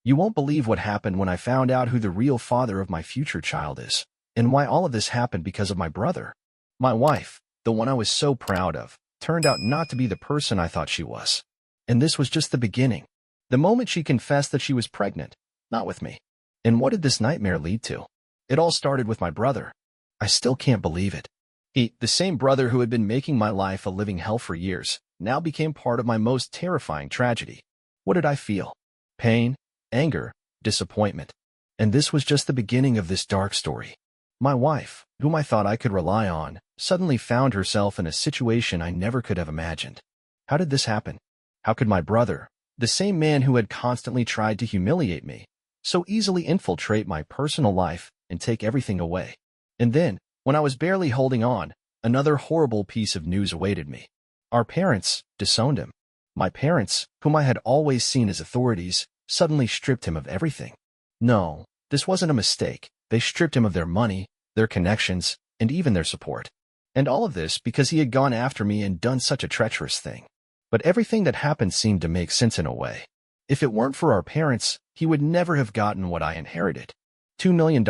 You won't believe what happened when I found out who the real father of my future child is, and why all of this happened because of my brother. My wife, the one I was so proud of, turned out not to be the person I thought she was. And this was just the beginning. The moment she confessed that she was pregnant, not with me. And what did this nightmare lead to? It all started with my brother. I still can't believe it. He, the same brother who had been making my life a living hell for years, now became part of my most terrifying tragedy. What did I feel? Pain, anger, disappointment. And this was just the beginning of this dark story. My wife, whom I thought I could rely on, suddenly found herself in a situation I never could have imagined. How did this happen? How could my brother, the same man who had constantly tried to humiliate me, so easily infiltrate my personal life and take everything away? And then, when I was barely holding on, another horrible piece of news awaited me. Our parents disowned him. My parents, whom I had always seen as authorities, suddenly stripped him of everything. No, this wasn't a mistake. They stripped him of their money, their connections, and even their support. And all of this because he had gone after me and done such a treacherous thing. But everything that happened seemed to make sense in a way. If it weren't for our parents, he would never have gotten what I inherited. $2 million,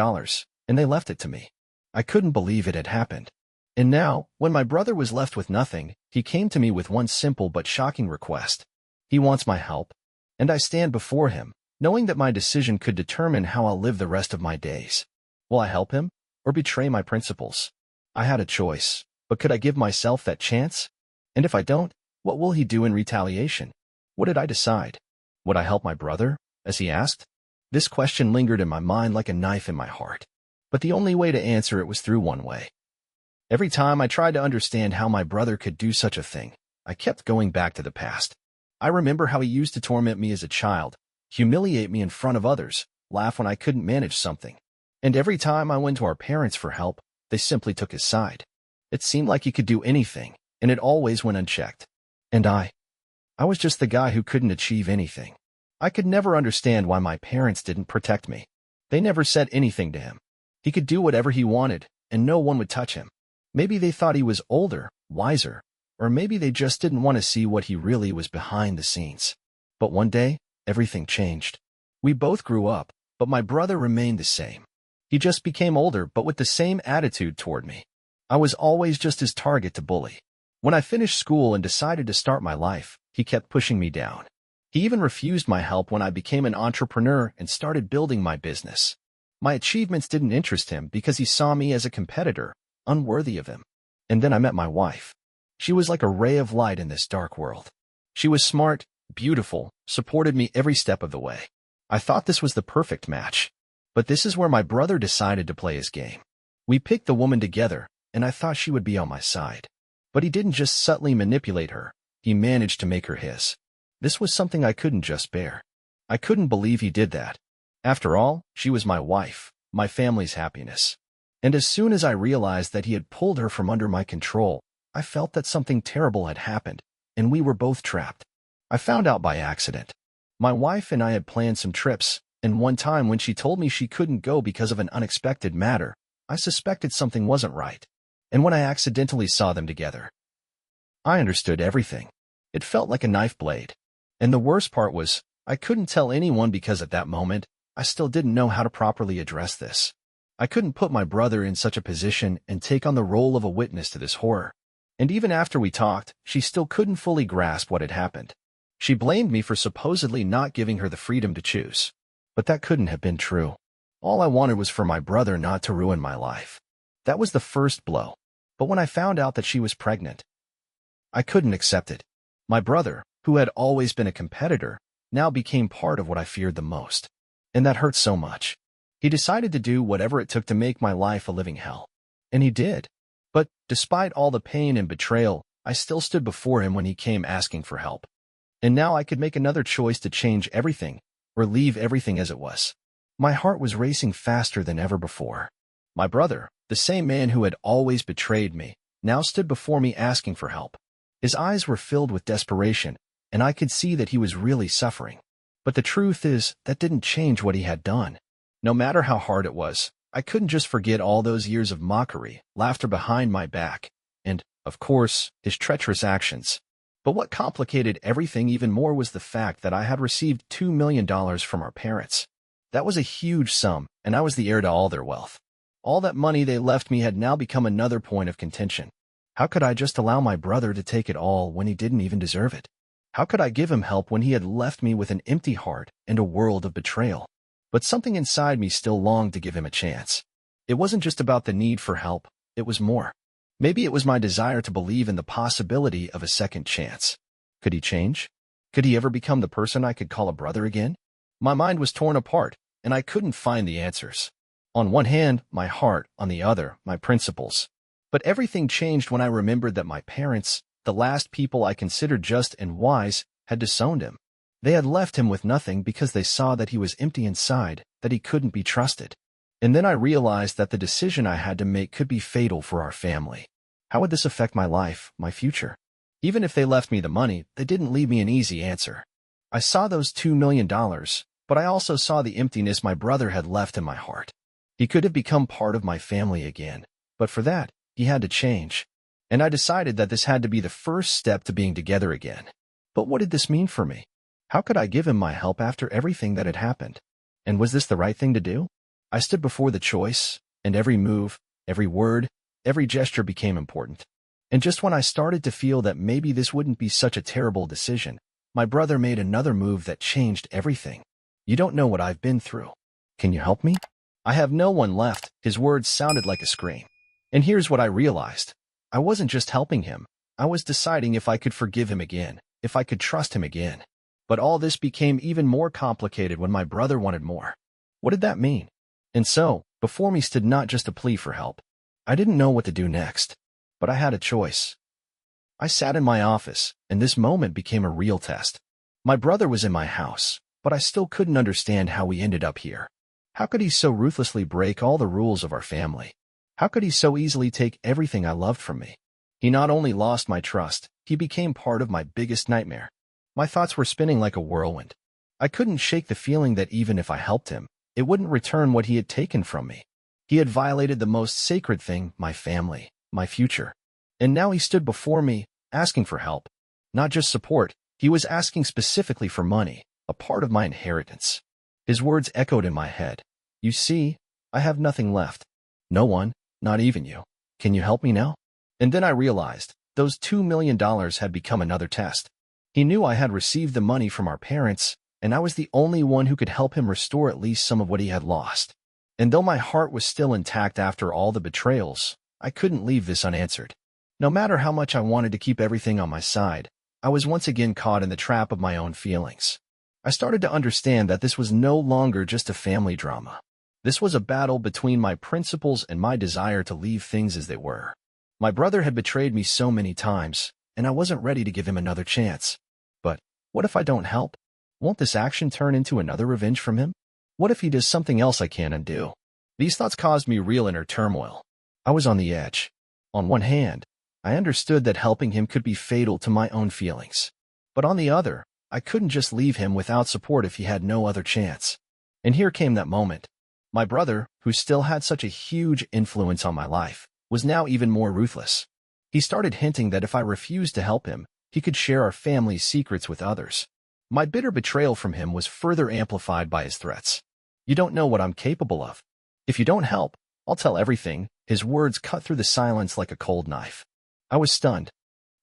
and they left it to me. I couldn't believe it had happened. And now, when my brother was left with nothing, he came to me with one simple but shocking request. He wants my help. And I stand before him, knowing that my decision could determine how I'll live the rest of my days. Will I help him, or betray my principles? I had a choice, but could I give myself that chance? And if I don't, what will he do in retaliation? What did I decide? Would I help my brother, as he asked? This question lingered in my mind like a knife in my heart. But the only way to answer it was through one way. Every time I tried to understand how my brother could do such a thing, I kept going back to the past. I remember how he used to torment me as a child, humiliate me in front of others, laugh when I couldn't manage something. And every time I went to our parents for help, they simply took his side. It seemed like he could do anything, and it always went unchecked. And I was just the guy who couldn't achieve anything. I could never understand why my parents didn't protect me. They never said anything to him. He could do whatever he wanted, and no one would touch him. Maybe they thought he was older, wiser, or maybe they just didn't want to see what he really was behind the scenes. But one day, everything changed. We both grew up, but my brother remained the same. He just became older, but with the same attitude toward me. I was always just his target to bully. When I finished school and decided to start my life, he kept pushing me down. He even refused my help when I became an entrepreneur and started building my business. My achievements didn't interest him because he saw me as a competitor, unworthy of him. And then I met my wife. She was like a ray of light in this dark world. She was smart, beautiful, supported me every step of the way. I thought this was the perfect match. But this is where my brother decided to play his game. We picked the woman together, and I thought she would be on my side. But he didn't just subtly manipulate her, he managed to make her his. This was something I couldn't just bear. I couldn't believe he did that. After all, she was my wife, my family's happiness. And as soon as I realized that he had pulled her from under my control, I felt that something terrible had happened, and we were both trapped. I found out by accident. My wife and I had planned some trips, and one time when she told me she couldn't go because of an unexpected matter, I suspected something wasn't right. And when I accidentally saw them together, I understood everything. It felt like a knife blade. And the worst part was, I couldn't tell anyone because at that moment, I still didn't know how to properly address this. I couldn't put my brother in such a position and take on the role of a witness to this horror. And even after we talked, she still couldn't fully grasp what had happened. She blamed me for supposedly not giving her the freedom to choose. But that couldn't have been true. All I wanted was for my brother not to ruin my life. That was the first blow. But when I found out that she was pregnant, I couldn't accept it. My brother, who had always been a competitor, now became part of what I feared the most. And that hurt so much. He decided to do whatever it took to make my life a living hell. And he did. But despite all the pain and betrayal, I still stood before him when he came asking for help. And now I could make another choice to change everything, or leave everything as it was. My heart was racing faster than ever before. My brother, the same man who had always betrayed me, now stood before me asking for help. His eyes were filled with desperation, and I could see that he was really suffering. But the truth is, that didn't change what he had done. No matter how hard it was, I couldn't just forget all those years of mockery, laughter behind my back, and, of course, his treacherous actions. But what complicated everything even more was the fact that I had received $2 million from our parents. That was a huge sum, and I was the heir to all their wealth. All that money they left me had now become another point of contention. How could I just allow my brother to take it all when he didn't even deserve it? How could I give him help when he had left me with an empty heart and a world of betrayal? But something inside me still longed to give him a chance. It wasn't just about the need for help, it was more. Maybe it was my desire to believe in the possibility of a second chance. Could he change? Could he ever become the person I could call a brother again? My mind was torn apart, and I couldn't find the answers. On one hand, my heart, on the other, my principles. But everything changed when I remembered that my parents, the last people I considered just and wise, had disowned him. They had left him with nothing because they saw that he was empty inside, that he couldn't be trusted. And then I realized that the decision I had to make could be fatal for our family. How would this affect my life, my future? Even if they left me the money, they didn't leave me an easy answer. I saw those $2 million, but I also saw the emptiness my brother had left in my heart. He could have become part of my family again, but for that, he had to change. And I decided that this had to be the first step to being together again. But what did this mean for me? How could I give him my help after everything that had happened? And was this the right thing to do? I stood before the choice, and every move, every word, every gesture became important. And just when I started to feel that maybe this wouldn't be such a terrible decision, my brother made another move that changed everything. You don't know what I've been through. Can you help me? I have no one left. His words sounded like a scream. And here's what I realized. I wasn't just helping him. I was deciding if I could forgive him again, if I could trust him again. But all this became even more complicated when my brother wanted more. What did that mean? And so, before me stood not just a plea for help. I didn't know what to do next, but I had a choice. I sat in my office, and this moment became a real test. My brother was in my house, but I still couldn't understand how we ended up here. How could he so ruthlessly break all the rules of our family? How could he so easily take everything I loved from me? He not only lost my trust, he became part of my biggest nightmare. My thoughts were spinning like a whirlwind. I couldn't shake the feeling that even if I helped him, it wouldn't return what he had taken from me. He had violated the most sacred thing, my family, my future. And now he stood before me, asking for help. Not just support, he was asking specifically for money, a part of my inheritance. His words echoed in my head. You see, I have nothing left. No one, not even you. Can you help me now? And then I realized, those $2 million had become another test. He knew I had received the money from our parents, and I was the only one who could help him restore at least some of what he had lost. And though my heart was still intact after all the betrayals, I couldn't leave this unanswered. No matter how much I wanted to keep everything on my side, I was once again caught in the trap of my own feelings. I started to understand that this was no longer just a family drama. This was a battle between my principles and my desire to leave things as they were. My brother had betrayed me so many times, and I wasn't ready to give him another chance. But what if I don't help? Won't this action turn into another revenge from him? What if he does something else I can't undo? These thoughts caused me real inner turmoil. I was on the edge. On one hand, I understood that helping him could be fatal to my own feelings. But on the other, I couldn't just leave him without support if he had no other chance. And here came that moment. My brother, who still had such a huge influence on my life, was now even more ruthless. He started hinting that if I refused to help him, he could share our family's secrets with others. My bitter betrayal from him was further amplified by his threats. You don't know what I'm capable of. If you don't help, I'll tell everything. His words cut through the silence like a cold knife. I was stunned.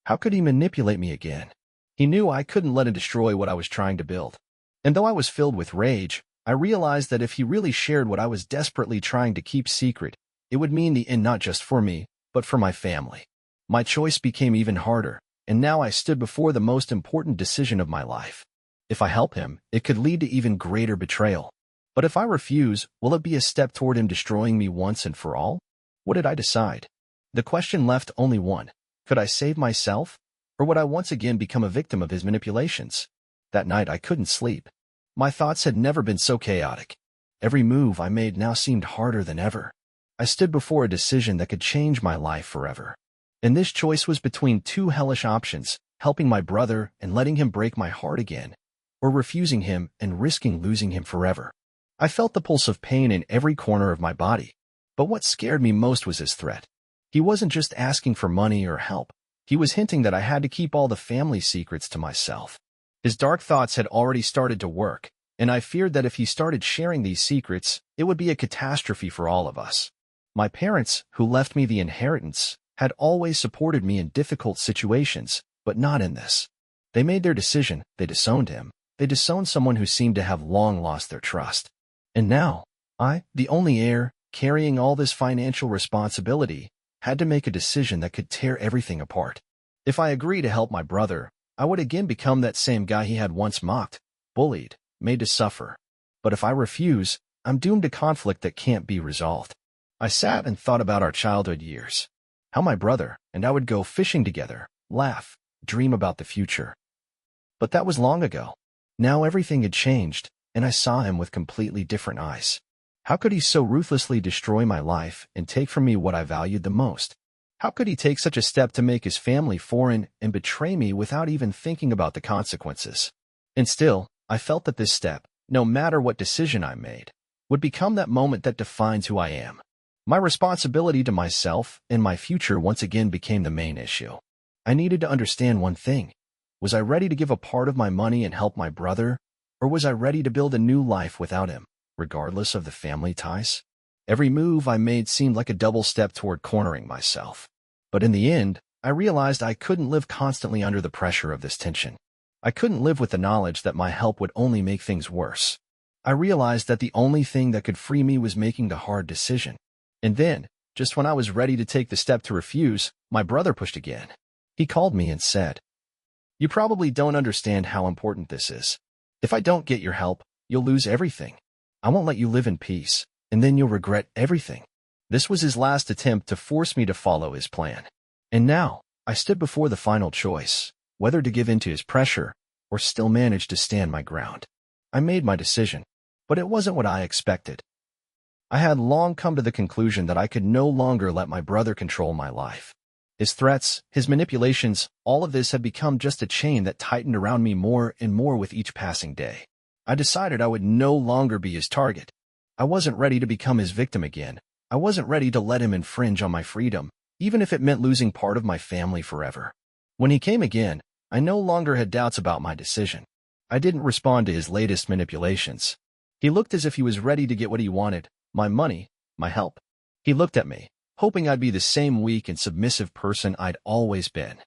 How could he manipulate me again? He knew I couldn't let him destroy what I was trying to build. And though I was filled with rage, I realized that if he really shared what I was desperately trying to keep secret, it would mean the end not just for me, but for my family. My choice became even harder, and now I stood before the most important decision of my life. If I help him, it could lead to even greater betrayal. But if I refuse, will it be a step toward him destroying me once and for all? What did I decide? The question left only one. Could I save myself? Or would I once again become a victim of his manipulations? That night I couldn't sleep. My thoughts had never been so chaotic. Every move I made now seemed harder than ever. I stood before a decision that could change my life forever. And this choice was between two hellish options, helping my brother and letting him break my heart again, or refusing him and risking losing him forever. I felt the pulse of pain in every corner of my body. But what scared me most was his threat. He wasn't just asking for money or help. He was hinting that I had to keep all the family secrets to myself. His dark thoughts had already started to work, and I feared that if he started sharing these secrets, it would be a catastrophe for all of us. My parents, who left me the inheritance, had always supported me in difficult situations, but not in this. They made their decision. They disowned him. They disowned someone who seemed to have long lost their trust. And now, I, the only heir, carrying all this financial responsibility, had to make a decision that could tear everything apart. If I agree to help my brother, I would again become that same guy he had once mocked, bullied, made to suffer. But if I refuse, I'm doomed to conflict that can't be resolved. I sat and thought about our childhood years. How my brother and I would go fishing together, laugh, dream about the future. But that was long ago. Now everything had changed, and I saw him with completely different eyes. How could he so ruthlessly destroy my life and take from me what I valued the most? How could he take such a step to make his family foreign and betray me without even thinking about the consequences? And still, I felt that this step, no matter what decision I made, would become that moment that defines who I am. My responsibility to myself and my future once again became the main issue. I needed to understand one thing. Was I ready to give a part of my money and help my brother, or was I ready to build a new life without him, regardless of the family ties? Every move I made seemed like a double step toward cornering myself. But in the end, I realized I couldn't live constantly under the pressure of this tension. I couldn't live with the knowledge that my help would only make things worse. I realized that the only thing that could free me was making the hard decision. And then, just when I was ready to take the step to refuse, my brother pushed again. He called me and said, "You probably don't understand how important this is. If I don't get your help, you'll lose everything. I won't let you live in peace, and then you'll regret everything." This was his last attempt to force me to follow his plan. And now, I stood before the final choice, whether to give in to his pressure or still manage to stand my ground. I made my decision, but it wasn't what I expected. I had long come to the conclusion that I could no longer let my brother control my life. His threats, his manipulations, all of this had become just a chain that tightened around me more and more with each passing day. I decided I would no longer be his target. I wasn't ready to become his victim again. I wasn't ready to let him infringe on my freedom, even if it meant losing part of my family forever. When he came again, I no longer had doubts about my decision. I didn't respond to his latest manipulations. He looked as if he was ready to get what he wanted, my money, my help. He looked at me, hoping I'd be the same weak and submissive person I'd always been.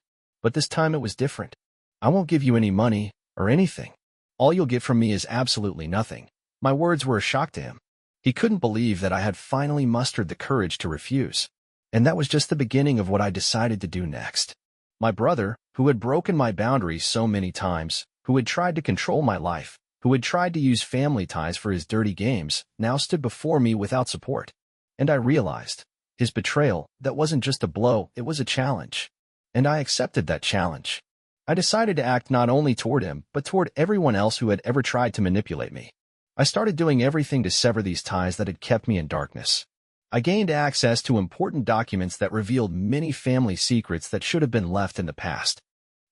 But this time it was different. "I won't give you any money or anything. All you'll get from me is absolutely nothing." My words were a shock to him. He couldn't believe that I had finally mustered the courage to refuse. And that was just the beginning of what I decided to do next. My brother, who had broken my boundaries so many times, who had tried to control my life, who had tried to use family ties for his dirty games, now stood before me without support. And I realized, his betrayal, that wasn't just a blow, it was a challenge. And I accepted that challenge. I decided to act not only toward him, but toward everyone else who had ever tried to manipulate me. I started doing everything to sever these ties that had kept me in darkness. I gained access to important documents that revealed many family secrets that should have been left in the past.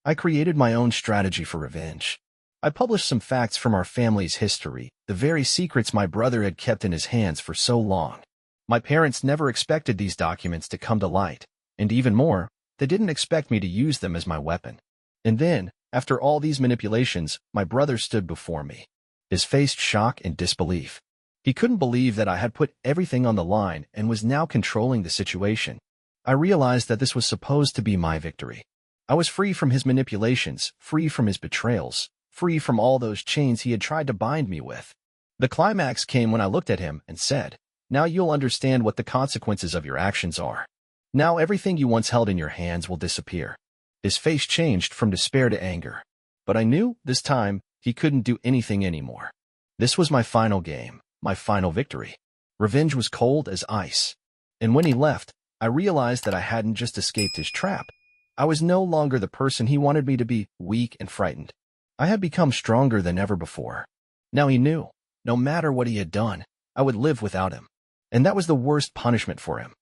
I created my own strategy for revenge. I published some facts from our family's history, the very secrets my brother had kept in his hands for so long. My parents never expected these documents to come to light, and even more, they didn't expect me to use them as my weapon. And then, after all these manipulations, my brother stood before me. His face shock and disbelief. He couldn't believe that I had put everything on the line and was now controlling the situation. I realized that this was supposed to be my victory. I was free from his manipulations, free from his betrayals, free from all those chains he had tried to bind me with. The climax came when I looked at him and said, "Now you'll understand what the consequences of your actions are. Now everything you once held in your hands will disappear." His face changed from despair to anger. But I knew, this time, he couldn't do anything anymore. This was my final game, my final victory. Revenge was cold as ice. And when he left, I realized that I hadn't just escaped his trap. I was no longer the person he wanted me to be, weak and frightened. I had become stronger than ever before. Now he knew, no matter what he had done, I would live without him. And that was the worst punishment for him.